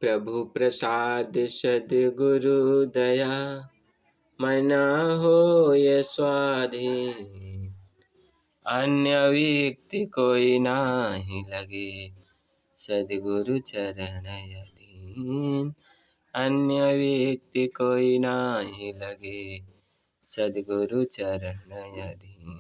प्रभु प्रसाद सद्गुरु दया, मन हो ये स्वाधीन। अन्य व्यक्ति कोई नाही लगे, सद्गुरु चरण अधीन। अन्य व्यक्ति कोई नाही लगे, सद्गुरु चरण अधीन।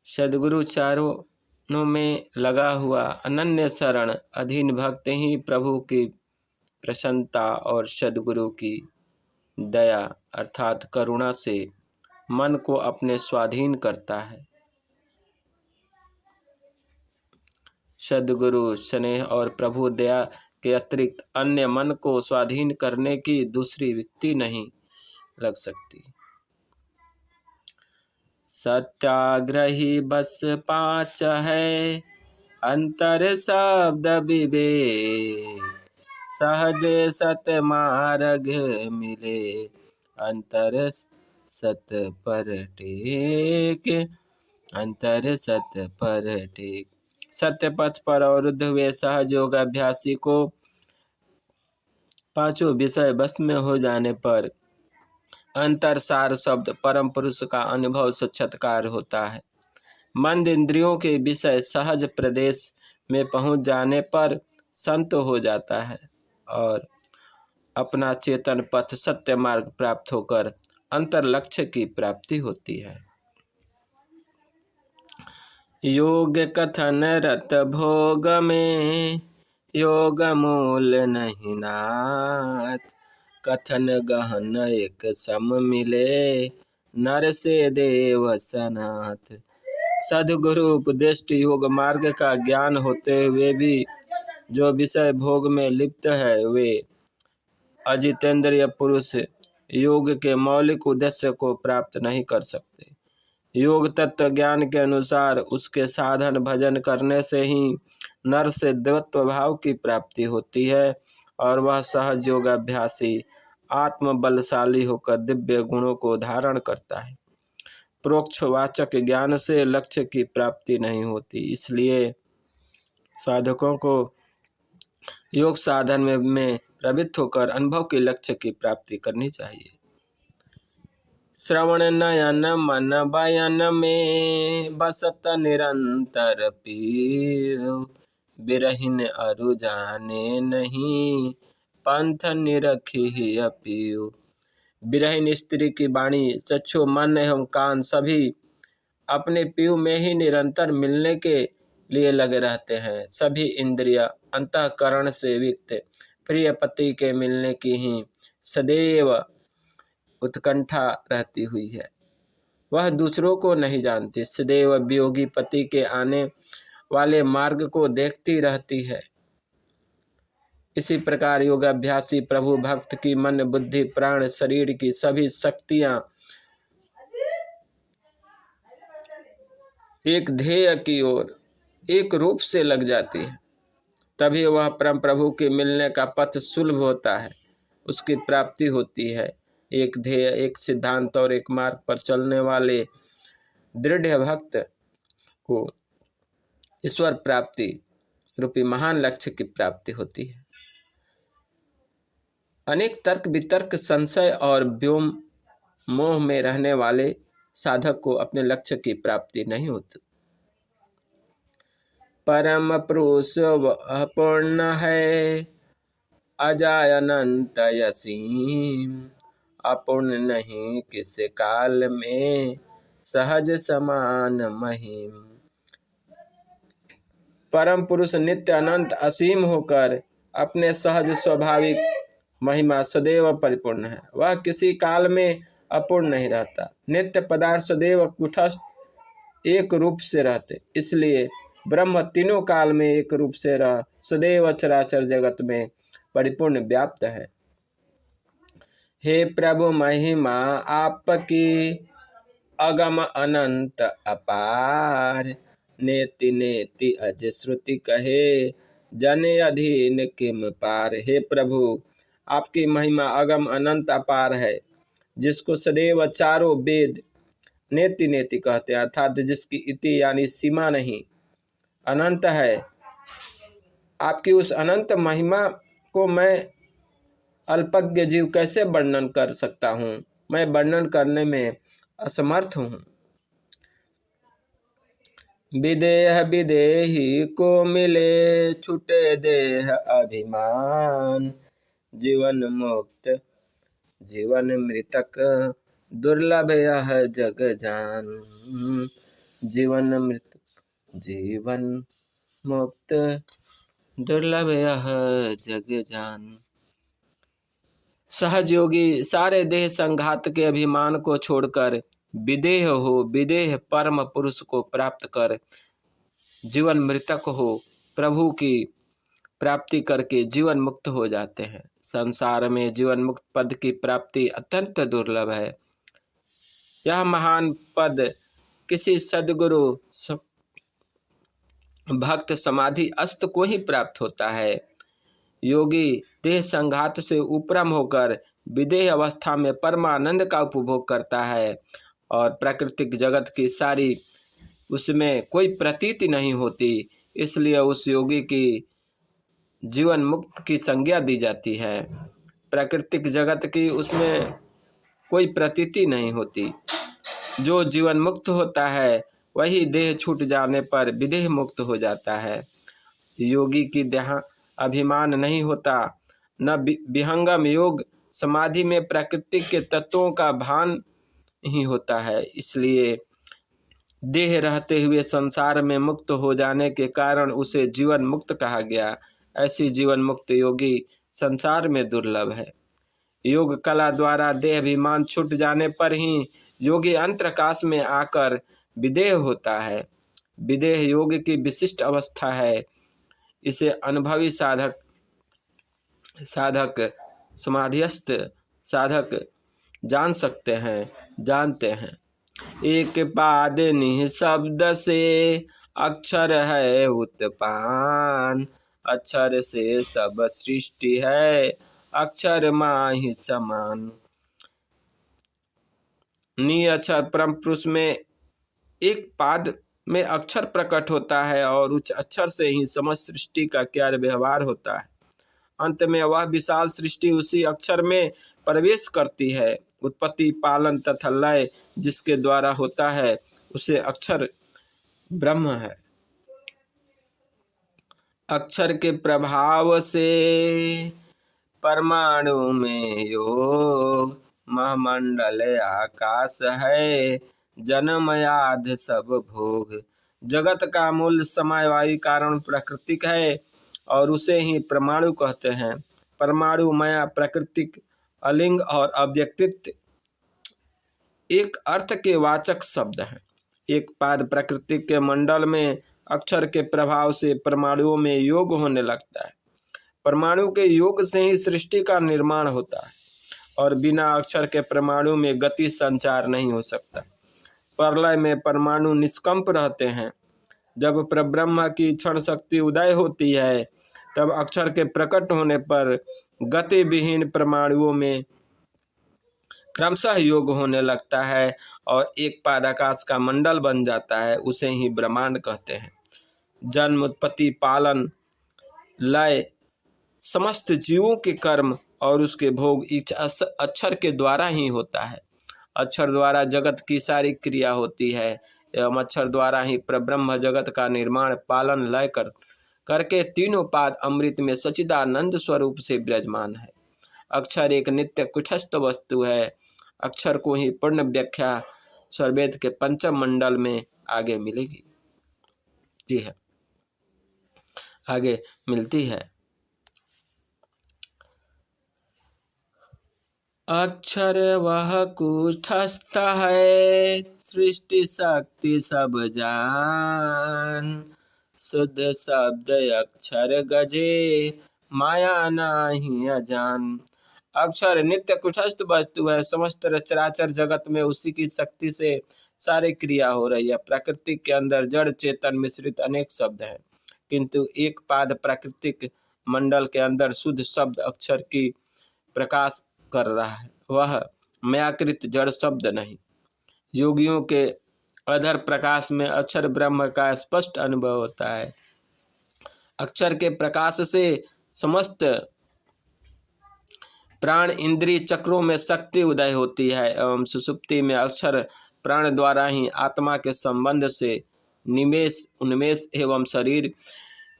सद्गुरु चरणों में लगा हुआ अनन्य शरण अधीन भक्त ही प्रभु की प्रसन्नता और सद्गुरु की दया अर्थात करुणा से मन को अपने स्वाधीन करता है। सद्गुरु स्नेह और प्रभु दया के अतिरिक्त अन्य मन को स्वाधीन करने की दूसरी व्यक्ति नहीं लग सकती। सत्याग्रही बस पाँच है, अंतर शब्द विवेक। सहज सत मार्ग मिले, अंतर सत पर टेक। अंतर सत पर टेक। सत्य पथ पर अवरुद्ध हुए सहज योग अभ्यासी को पांचों विषय बस में हो जाने पर अंतरसार शब्द परम पुरुष का अनुभव साक्षात्कार होता है। मंद इंद्रियों के विषय सहज प्रदेश में पहुंच जाने पर संत हो जाता है और अपना चेतन पथ सत्य मार्ग प्राप्त होकर अंतर लक्ष्य की प्राप्ति होती है। योग कथन रत भोग में, योग मूल नहीं नाथ। कथन गहन एक सम मिले, नर से देव सनाथ। सद्गुरु उपदिष्ट योग मार्ग का ज्ञान होते हुए भी जो विषय भोग में लिप्त है वे अजितेंद्रिय पुरुष योग के मौलिक उद्देश्य को प्राप्त नहीं कर सकते। योग तत्व ज्ञान के अनुसार उसके साधन भजन करने से ही नर से देवत्व भाव की प्राप्ति होती है और वह सहज योग अभ्यासी आत्म बलशाली होकर दिव्य गुणों को धारण करता है। प्रोक्षवाचक ज्ञान से लक्ष्य की प्राप्ति नहीं होती, इसलिए साधकों को योग साधन में प्रवृत्त होकर अनुभव के लक्ष्य की प्राप्ति करनी चाहिए। श्रवण नयन मन बयन में, बसत निरंतर पीऊ। बिरहिन अरु जाने नहीं, पंथ निरखी अपीऊ। बिरहिन स्त्री की वाणी, चक्षु, मन एवं कान सभी अपने पीऊ में ही निरंतर मिलने के लिए लगे रहते हैं। सभी इंद्रिय अंतःकरण से युक्त प्रिय पति के मिलने की ही सदैव उत्कंठा रहती हुई है। वह दूसरों को नहीं जानती, सदैव वियोगी पति के आने वाले मार्ग को देखती रहती है। इसी प्रकार योगाभ्यासी प्रभु भक्त की मन बुद्धि प्राण शरीर की सभी शक्तियां एक ध्येय की ओर एक रूप से लग जाती है, तभी वह परम प्रभु के मिलने का पथ सुलभ होता है, उसकी प्राप्ति होती है। एक ध्येय, एक सिद्धांत और एक मार्ग पर चलने वाले दृढ़ भक्त को ईश्वर प्राप्ति रूपी महान लक्ष्य की प्राप्ति होती है। अनेक तर्क वितर्क संशय और व्योम मोह में रहने वाले साधक को अपने लक्ष्य की प्राप्ति नहीं होती। परम पुरुष वह पूर्ण है, अजय अनंत असीम। अपूर्ण नहीं किस काल में, सहज समान महिम। परम पुरुष नित्य अनंत असीम होकर अपने सहज स्वाभाविक महिमा सदैव परिपूर्ण है। वह किसी काल में अपूर्ण नहीं रहता। नित्य पदार्थ सदैव कुटस्थ एक रूप से रहते, इसलिए ब्रह्म तीनों काल में एक रूप से रह सदैव चराचर जगत में परिपूर्ण व्याप्त है। हे प्रभु महिमा आपकी, अगम अनंत अपार। नेति नेति अज श्रुति कहे, जने अधीन किम पार। हे प्रभु, आपकी महिमा अगम अनंत अपार है, जिसको सदैव चारों वेद नेति नेति कहते हैं, अर्थात जिसकी इति यानी सीमा नहीं, अनंत है आपकी उस अनंत महिमा को मैं अल्पज्ञ जीव कैसे वर्णन कर सकता हूँ। मैं वर्णन करने में असमर्थ हूँ। विदेह विदेही को मिले छूटे देह अभिमान। जीवन मुक्त जीवन मृतक दुर्लभ यह जग जान। जीवन मृतक जीवन मुक्त दुर्लभ यह जग जान। सहज योगी सारे देह संघात के अभिमान को छोड़कर विदेह हो, विदेह परम पुरुष को प्राप्त कर जीवन मृतक हो, प्रभु की प्राप्ति करके जीवन मुक्त हो जाते हैं। संसार में जीवन मुक्त पद की प्राप्ति अत्यंत दुर्लभ है। यह महान पद किसी सद्गुरु भक्त समाधि अस्त को ही प्राप्त होता है। योगी देह संघात से उपरम होकर विदेह अवस्था में परमानंद का उपभोग करता है और प्राकृतिक जगत की सारी उसमें कोई प्रतीति नहीं होती, इसलिए उस योगी की जीवन मुक्त की संज्ञा दी जाती है। प्राकृतिक जगत की उसमें कोई प्रतीति नहीं होती। जो जीवन मुक्त होता है वही देह छूट जाने पर विदेह मुक्त हो जाता है। योगी की देह अभिमान नहीं होता, न विहंगम योग समाधि में प्राकृतिक के तत्वों का भान ही होता है। इसलिए देह रहते हुए संसार में मुक्त हो जाने के कारण उसे जीवन मुक्त कहा गया। ऐसी जीवन मुक्त योगी संसार में दुर्लभ है। योग कला द्वारा देह अभिमान छूट जाने पर ही योगी अंतरकाश में आकर विदेह होता है। विदेह योग की विशिष्ट अवस्था है। इसे अनुभवी साधक समाधिस्थ साधक जान सकते हैं, जानते हैं। एक पाद निःशब्द से अक्षर है उत्पान। अक्षर से सब सृष्टि है, अक्षर माहि समान। निअक्षर परम पुरुष में एक पाद में अक्षर प्रकट होता है और उच्च अक्षर से ही समस्त सृष्टि का कार्य व्यवहार होता है। अंत में वह विशाल सृष्टि उसी अक्षर में प्रवेश करती है। उत्पत्ति, पालन तथा लय जिसके द्वारा होता है उसे अक्षर ब्रह्म है। अक्षर के प्रभाव से परमाणु में योग, महामंडल आकाश है, जन्म आदि सब भोग। जगत का मूल समय वायु कारण प्राकृतिक है और उसे ही परमाणु कहते हैं। परमाणु माया प्राकृतिक अलिंग और अव्यक्तित्व एक अर्थ के वाचक शब्द हैं। एक पाद प्राकृतिक के मंडल में अक्षर के प्रभाव से परमाणुओं में योग होने लगता है। परमाणु के योग से ही सृष्टि का निर्माण होता है और बिना अक्षर के परमाणु में गति संचार नहीं हो सकता। प्रलय में परमाणु निष्कंप रहते हैं। जब परब्रह्म की क्षण शक्ति उदय होती है तब अक्षर के प्रकट होने पर गति विहीन परमाणुओं में क्रमशः योग होने लगता है और एक पाद आकाश का मंडल बन जाता है। उसे ही ब्रह्मांड कहते हैं। जन्म, उत्पत्ति, पालन, लय समस्त जीवों के कर्म और उसके भोग इस अक्षर के द्वारा ही होता है। अक्षर द्वारा जगत की सारी क्रिया होती है एवं अक्षर द्वारा ही परब्रह्म जगत का निर्माण, पालन, लय करके तीनों पाद अमृत में सच्चिदानंद स्वरूप से विराजमान है। अक्षर एक नित्य कुटस्थ वस्तु है। अक्षर को ही पूर्ण व्याख्या स्वरवेद के पंचम मंडल में आगे मिलेगी। जी है, आगे मिलती है। अक्षर वह कुटस्थ है, सृष्टि शक्ति सब जान। शुद्ध शब्द अक्षर गजे, माया नाही अजान। अक्षर नित्य कुटस्थ वस्तु है। समस्त चराचर जगत में उसी की शक्ति से सारी क्रिया हो रही है। प्रकृति के अंदर जड़ चेतन मिश्रित अनेक शब्द हैं, किंतु एक पाद प्राकृतिक मंडल के अंदर शुद्ध शब्द अक्षर की प्रकाश कर रहा है। वह मायाकृत जड़ शब्द नहीं। योगियों के अधर प्रकाश में अक्षर ब्रह्म का स्पष्ट अनुभव होता है। अक्षर के प्रकाश से समस्त प्राण इंद्रिय चक्रों में शक्ति उदय होती है एवं सुषुप्ति में अक्षर प्राण द्वारा ही आत्मा के संबंध से निमेष उन्मेष एवं शरीर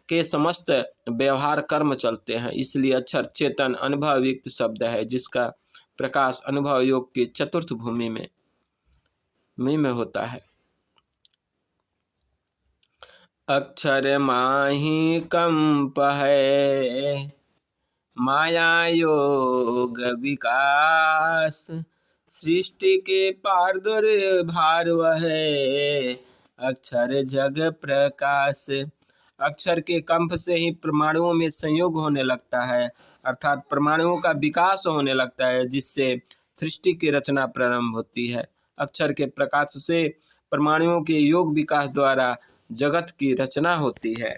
के समस्त व्यवहार कर्म चलते हैं। इसलिए अक्षर चेतन अनुभव युक्त शब्द है, जिसका प्रकाश अनुभव योग की चतुर्थ भूमि में होता है। अक्षर माही कंप है माया योग विकास, सृष्टि के प्रादुर्भाव है अक्षर जग प्रकाश। अक्षर के कंप से ही परमाणुओं में संयोग होने लगता है, अर्थात परमाणुओं का विकास होने लगता है, जिससे सृष्टि की रचना प्रारंभ होती है। अक्षर के प्रकाश से परमाणुओं के योग विकास द्वारा जगत की रचना होती है।